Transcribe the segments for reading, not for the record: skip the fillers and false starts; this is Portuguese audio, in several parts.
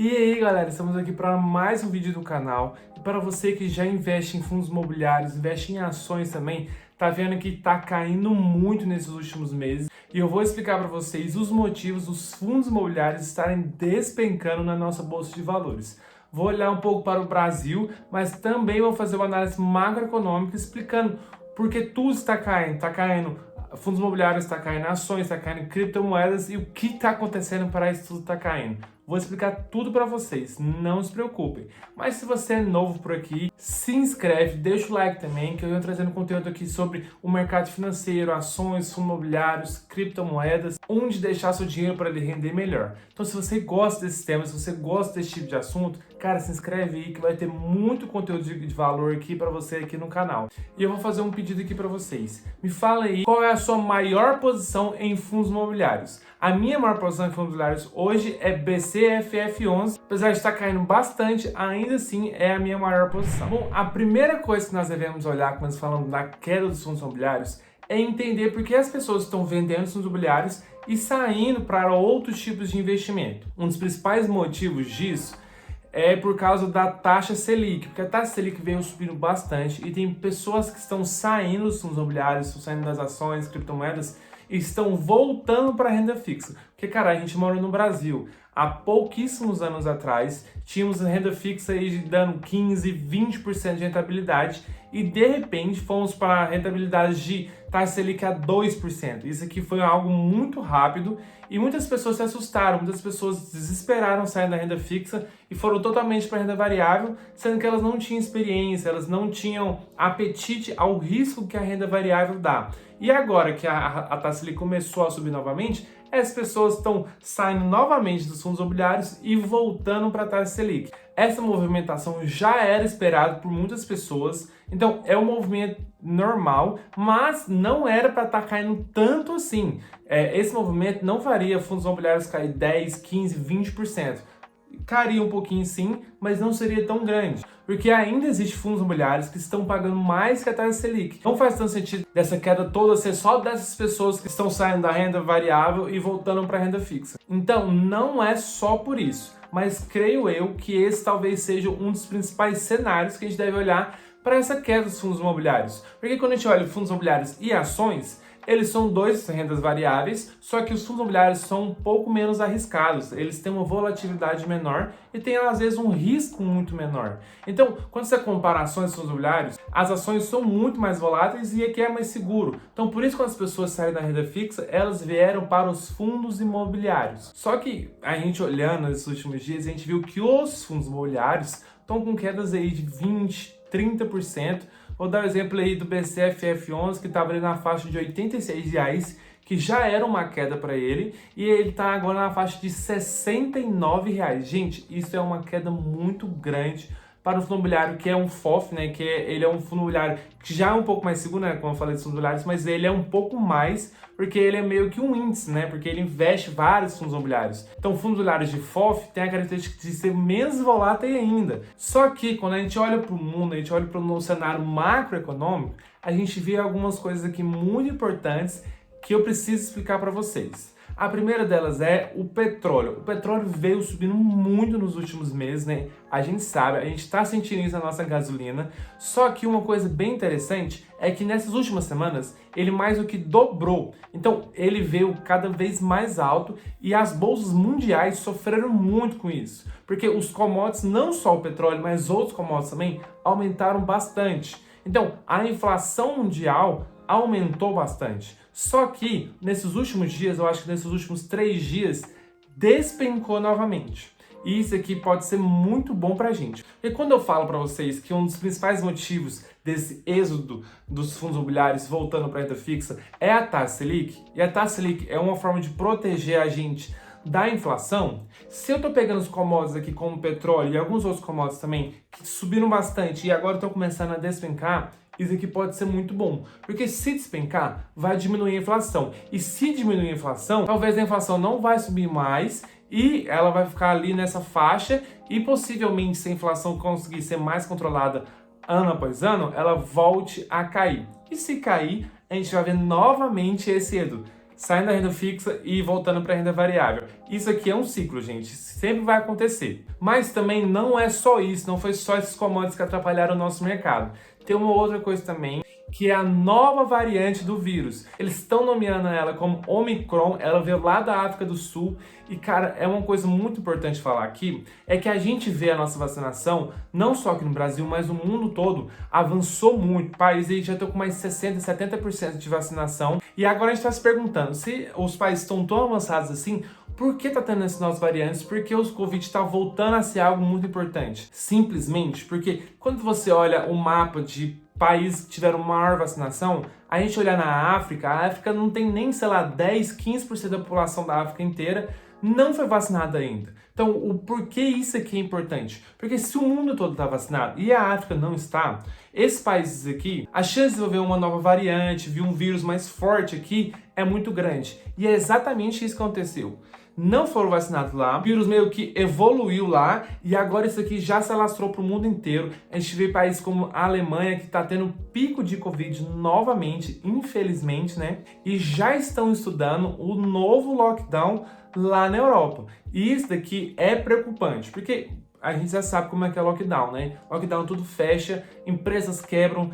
E aí galera, estamos aqui para mais um vídeo do canal. E para você que já investe em fundos imobiliários, investe em ações também, tá vendo que tá caindo muito nesses últimos meses. E eu vou explicar para vocês os motivos dos fundos imobiliários estarem despencando na nossa bolsa de valores. Vou olhar um pouco para o Brasil, mas também vou fazer uma análise macroeconômica explicando por que tudo está caindo. Tá caindo fundos imobiliários, está caindo ações, está caindo criptomoedas e o que está acontecendo para isso tudo está caindo. Vou explicar tudo para vocês, não se preocupem. Mas se você é novo por aqui, se inscreve, deixa o like também, que eu venho trazendo conteúdo aqui sobre o mercado financeiro, ações, fundos imobiliários, criptomoedas, onde deixar seu dinheiro para ele render melhor. Então se você gosta desses temas, se você gosta desse tipo de assunto, cara, se inscreve aí que vai ter muito conteúdo de valor aqui para você aqui no canal. E eu vou fazer um pedido aqui para vocês. Me fala aí qual é a sua maior posição em fundos imobiliários. A minha maior posição em fundos imobiliários hoje é BCFF11, apesar de estar caindo bastante, ainda assim é a minha maior posição. Bom, a primeira coisa que nós devemos olhar quando nós falamos da queda dos fundos imobiliários é entender por que as pessoas estão vendendo os fundos imobiliários e saindo para outros tipos de investimento. Um dos principais motivos disso é por causa da taxa Selic, porque a taxa Selic veio subindo bastante e tem pessoas que estão saindo dos fundos imobiliários, estão saindo das ações, criptomoedas, e estão voltando para a renda fixa. Porque, cara, a gente mora no Brasil. Há pouquíssimos anos atrás, tínhamos a renda fixa aí dando 15, 20% de rentabilidade e, de repente, fomos para a rentabilidade de taxa Selic a 2%. Isso aqui foi algo muito rápido e muitas pessoas se assustaram, muitas pessoas desesperaram saindo da renda fixa e foram totalmente para a renda variável, sendo que elas não tinham experiência, elas não tinham apetite ao risco que a renda variável dá. E agora que a taxa Selic começou a subir novamente, as pessoas estão saindo novamente dos fundos imobiliários e voltando para a taxa Selic. Essa movimentação já era esperada por muitas pessoas, então é um movimento normal, mas não era para estar caindo tanto assim. Esse movimento não faria fundos imobiliários cair 10, 15, 20%. Cairia um pouquinho sim, mas não seria tão grande. Porque ainda existem fundos imobiliários que estão pagando mais que a taxa Selic. Não faz tanto sentido dessa queda toda ser só dessas pessoas que estão saindo da renda variável e voltando para a renda fixa. Então, não é só por isso. Mas creio eu que esse talvez seja um dos principais cenários que a gente deve olhar para essa queda dos fundos imobiliários. Porque quando a gente olha fundos imobiliários e ações, eles são dois rendas variáveis, só que os fundos imobiliários são um pouco menos arriscados. Eles têm uma volatilidade menor e têm, às vezes, um risco muito menor. Então, quando você compara ações e fundos imobiliários, as ações são muito mais voláteis e aqui é mais seguro. Então, por isso, quando as pessoas saem da renda fixa, elas vieram para os fundos imobiliários. Só que, a gente olhando nesses últimos dias, a gente viu que os fundos imobiliários estão com quedas aí de 20%, 30%. Vou dar o exemplo aí do BCFF11, que estava ali na faixa de R$ 86, que já era uma queda para ele, e ele está agora na faixa de R$ 69. Gente, isso é uma queda muito grande para o fundo imobiliário, que é um FOF, né? Ele é um fundo imobiliário que já é um pouco mais seguro, né? Como eu falei de fundos imobiliários, mas ele é um pouco mais, porque ele é meio que um índice, né? Porque ele investe vários fundos imobiliários. Então, fundos imobiliários de FOF tem a característica de ser menos volátil ainda. Só que quando a gente olha para o mundo, a gente olha para o cenário macroeconômico, a gente vê algumas coisas aqui muito importantes que eu preciso explicar para vocês. A primeira delas é o petróleo. O petróleo veio subindo muito nos últimos meses, né? A gente sabe, a gente está sentindo isso na nossa gasolina. Só que uma coisa bem interessante é que nessas últimas semanas ele mais do que dobrou. Então ele veio cada vez mais alto e as bolsas mundiais sofreram muito com isso. Porque os commodities, não só o petróleo, mas outros commodities também, aumentaram bastante. Então a inflação mundial aumentou bastante. Só que nesses últimos dias, eu acho que nesses últimos 3 dias, despencou novamente. E isso aqui pode ser muito bom pra gente. E quando eu falo pra vocês que um dos principais motivos desse êxodo dos fundos imobiliários voltando para a renda fixa é a taxa Selic, e a taxa Selic é uma forma de proteger a gente da inflação, se eu tô pegando os commodities aqui como o petróleo e alguns outros commodities também que subiram bastante e agora estão começando a despencar, isso aqui pode ser muito bom, porque se despencar, vai diminuir a inflação. E se diminuir a inflação, talvez a inflação não vai subir mais e ela vai ficar ali nessa faixa e possivelmente, se a inflação conseguir ser mais controlada ano após ano, ela volte a cair. E se cair, a gente vai ver novamente esse êxodo. saindo da renda fixa e voltando para a renda variável. Isso aqui é um ciclo, gente, sempre vai acontecer. Mas também não é só isso, não foi só esses commodities que atrapalharam o nosso mercado. Tem uma outra coisa também, que é a nova variante do vírus. Eles estão nomeando ela como Omicron, ela veio lá da África do Sul. E, cara, é uma coisa muito importante falar aqui, é que a gente vê a nossa vacinação, não só aqui no Brasil, mas no mundo todo, avançou muito. O país aí já está com mais 60%, 70% de vacinação. E agora a gente está se perguntando, se os países estão tão avançados assim, por que tá tendo essas novas variantes? Porque o Covid está voltando a ser algo muito importante. Simplesmente porque quando você olha o mapa de países que tiveram maior vacinação, a gente olhar na África, a África não tem nem, sei lá, 10, 15% da população da África inteira não foi vacinada ainda. Então, o porquê isso aqui é importante? Porque se o mundo todo está vacinado e a África não está, esses países aqui, a chance de desenvolver uma nova variante, vir um vírus mais forte aqui, é muito grande. E é exatamente isso que aconteceu. Não foram vacinados lá, o vírus meio que evoluiu lá e agora isso aqui já se alastrou para o mundo inteiro. A gente vê países como a Alemanha que está tendo pico de Covid novamente, infelizmente, né? E já estão estudando o novo lockdown lá na Europa. E isso daqui é preocupante, porque a gente já sabe como é que é lockdown, né? Lockdown tudo fecha, empresas quebram,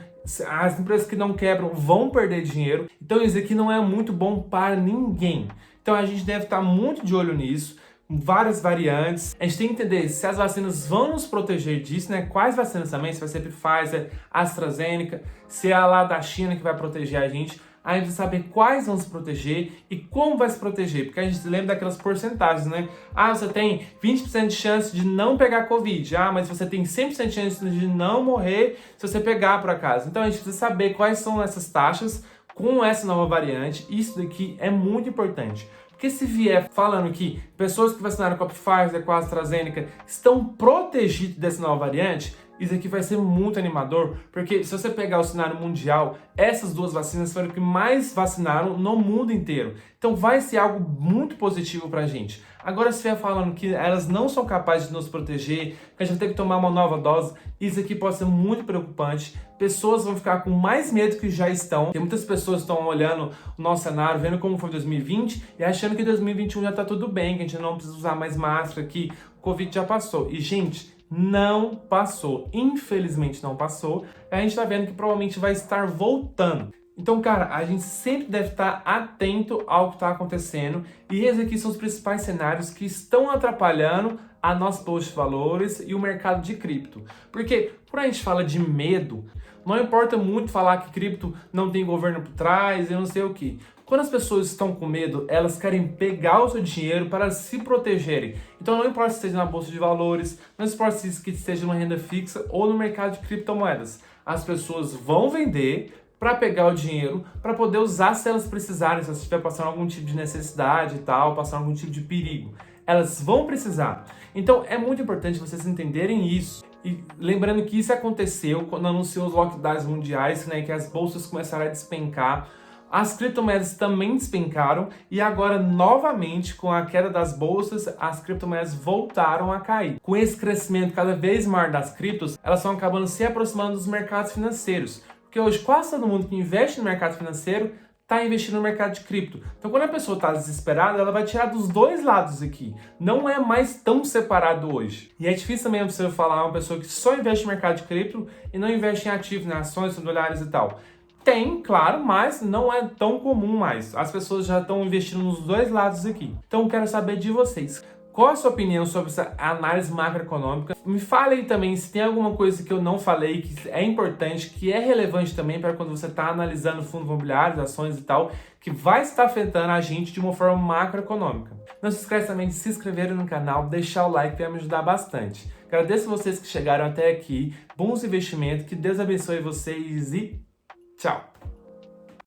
as empresas que não quebram vão perder dinheiro. Então isso aqui não é muito bom para ninguém. Então a gente deve estar muito de olho nisso, várias variantes. A gente tem que entender se as vacinas vão nos proteger disso, né? Quais vacinas também, se vai ser Pfizer, AstraZeneca, se é a lá da China que vai proteger a gente. A gente precisa saber quais vão se proteger e como vai se proteger, porque a gente lembra daquelas porcentagens, né? Ah, você tem 20% de chance de não pegar Covid. Ah, mas você tem 100% de chance de não morrer se você pegar por acaso. Então a gente precisa saber quais são essas taxas com essa nova variante. Isso daqui é muito importante. Porque se vier falando que pessoas que vacinaram com a Pfizer, com a AstraZeneca, estão protegidas dessa nova variante, isso aqui vai ser muito animador, porque se você pegar o cenário mundial, essas duas vacinas foram o que mais vacinaram no mundo inteiro. Então vai ser algo muito positivo pra gente. Agora se vier falando que elas não são capazes de nos proteger, que a gente vai ter que tomar uma nova dose, isso aqui pode ser muito preocupante. Pessoas vão ficar com mais medo que já estão. Tem muitas pessoas que estão olhando o nosso cenário, vendo como foi 2020 e achando que 2021 já tá tudo bem, que a gente não precisa usar mais máscara, que o Covid já passou. E, gente, não passou. Infelizmente não passou. A gente tá vendo que provavelmente vai estar voltando. Então, cara, a gente sempre deve estar atento ao que está acontecendo. E esses aqui são os principais cenários que estão atrapalhando a nossa bolsa de valores e o mercado de cripto. Porque quando a gente fala de medo, não importa muito falar que cripto não tem governo por trás e não sei o que. Quando as pessoas estão com medo, elas querem pegar o seu dinheiro para se protegerem. Então não importa se esteja na bolsa de valores, não importa se esteja numa renda fixa ou no mercado de criptomoedas. As pessoas vão vender para pegar o dinheiro, para poder usar se elas precisarem, se elas estiver passando algum tipo de necessidade e tal, passando algum tipo de perigo. Elas vão precisar. Então é muito importante vocês entenderem isso. E lembrando que isso aconteceu quando anunciou os lockdowns mundiais, né, que as bolsas começaram a despencar. As criptomoedas também despencaram e agora, novamente, com a queda das bolsas, as criptomoedas voltaram a cair. Com esse crescimento cada vez maior das criptos, elas estão acabando se aproximando dos mercados financeiros. Porque hoje quase todo mundo que investe no mercado financeiro está investindo no mercado de cripto. Então quando a pessoa está desesperada, ela vai tirar dos dois lados aqui. Não é mais tão separado hoje. E é difícil também você falar uma pessoa que só investe no mercado de cripto e não investe em ativos, em ações, em dólares e tal. Tem, claro, mas não é tão comum mais. As pessoas já estão investindo nos dois lados aqui. Então eu quero saber de vocês. Qual a sua opinião sobre essa análise macroeconômica? Me fale aí também se tem alguma coisa que eu não falei, que é importante, que é relevante também para quando você está analisando fundos imobiliários, ações e tal, que vai estar afetando a gente de uma forma macroeconômica. Não se esqueça também de se inscrever no canal, deixar o like, que vai me ajudar bastante. Agradeço vocês que chegaram até aqui. Bons investimentos, que Deus abençoe vocês e tchau!